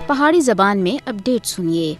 پہاڑی زبان میں اپڈیٹ سنیے۔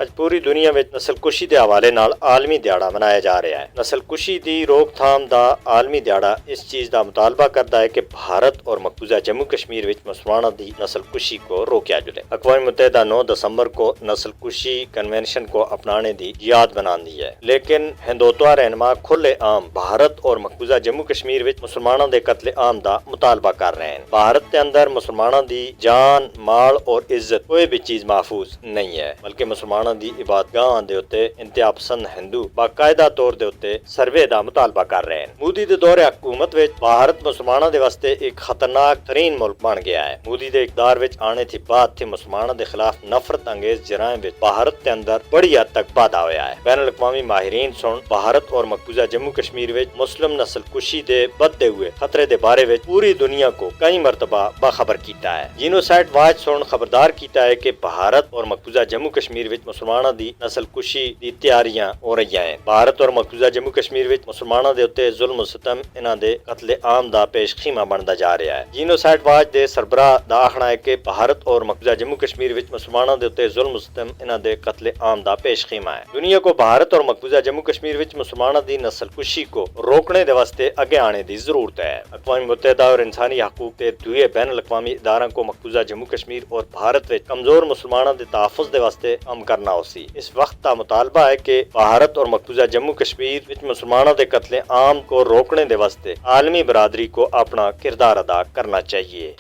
ਅੱਜ ਪੂਰੀ ਦੁਨੀਆ ਵਿੱਚ ਨਸਲਕੁਸ਼ੀ ਦੇ ਹਵਾਲੇ ਨਾਲ ਆਲਮੀ ਦਿਹਾੜਾ ਮਨਾਇਆ ਜਾ ਰਿਹਾ ਹੈ। ਨਸਲਕੁਸ਼ੀ ਦੀ ਰੋਕਥਾਮ ਦਾ ਆਲਮੀ ਦਿਹਾੜਾ ਇਸ ਚੀਜ਼ ਦਾ ਮੁਤਾਲਬਾ ਕਰਦਾ ਹੈ ਕਿ ਭਾਰਤ ਔਰ ਮਕਬੂਜ਼ਾ ਜੰਮੂ ਕਸ਼ਮੀਰ ਵਿੱਚ ਮੁਸਲਮਾਨਾਂ ਦੀ नस्लकुशी को रोका जाए। अक़वाम मुत्तहिदा 9 दिसंबर को नस्लकुशी कन्वेंशन को अपनाने की याद बनाती है, लेकिन हिंदुत्व रहनुमा खुले आम भारत और मकबूजा जम्मू कश्मीर विच मुसलमानों के कत्ले आम का मुतालबा कर रहे हैं। भारत के अंदर मुसलमानों की जान, माल और इज्जत कोई भी चीज महफूज नहीं है, बल्कि मुसलमानों की इबादतगाहां दे उत्ते इंतहा पसंद हिंदू बाकायदा तौर के उत्ते सर्वे का मुतालबा कर रहे हैं। मोदी के दौरे हुकूमत विच भारत मुसलमानों के वास्ते एक खतरनाक तरीन मुल्क बन गया है। मोदी के इक़्तिदार विच आने थी बाद थी मुसलमानों के खिलाफ नफरत अंगेज जराइम विच भारत के अंदर बड़ी हद तक वाधा होया है। बैनुल अक़वामी माहिरीन सुन भारत और मकबूजा जम्मू कश्मीर विच मुस्लिम नस्लकुशी के बढ़ते हुए खतरे के बारे में पूरी दुनिया को कई मरतबा बाखबर किया है। जीनोसाइड वाच सुन खबरदार किया है कि भारत और मकबूजा जम्मू कश्मीर विच मुसलमानों की नस्लकुशी की तैयारियां हो रही हैं। भारत और मकबूजा जम्मू कश्मीर विच मुसलमानों के उत्ते जुल्म सितम इन्हां दे कत्ले आम दा पेशखीमा बनता जा रहा है। जीनोसाइड वाच के सरबराह दा आखना है कि भारत और मकबूजा जम्मू कश्मीर विच मुसलमानों के उत्ते जुल्म सितम इन्हां दे कत्ले आम दा पेशखीमा है। दुनिया को भारत और मकबूजा जम्मू कश्मीर विच मुसलमानों की नस्लकुशी को रोकने के वास्ते आगे आने की जरूरत है। अक़वाम मुत्तहिदा और इंसानी हकूक के दुए बैनुल अक़वामी इदारों को मकबूजा जम्मू कश्मीर और भारत विच कमजोर मुसलमानों के तहफ़्फ़ुज़ के वास्ते काम करना होसी। इस वक्त का मुतालबा है कि भारत और मकबूजा जम्मू कश्मीर विच मुसलमानों के कत्ले आम को रोकने के वास्ते आलमी बरादरी को अपना किरदार अदा करना चाहिए।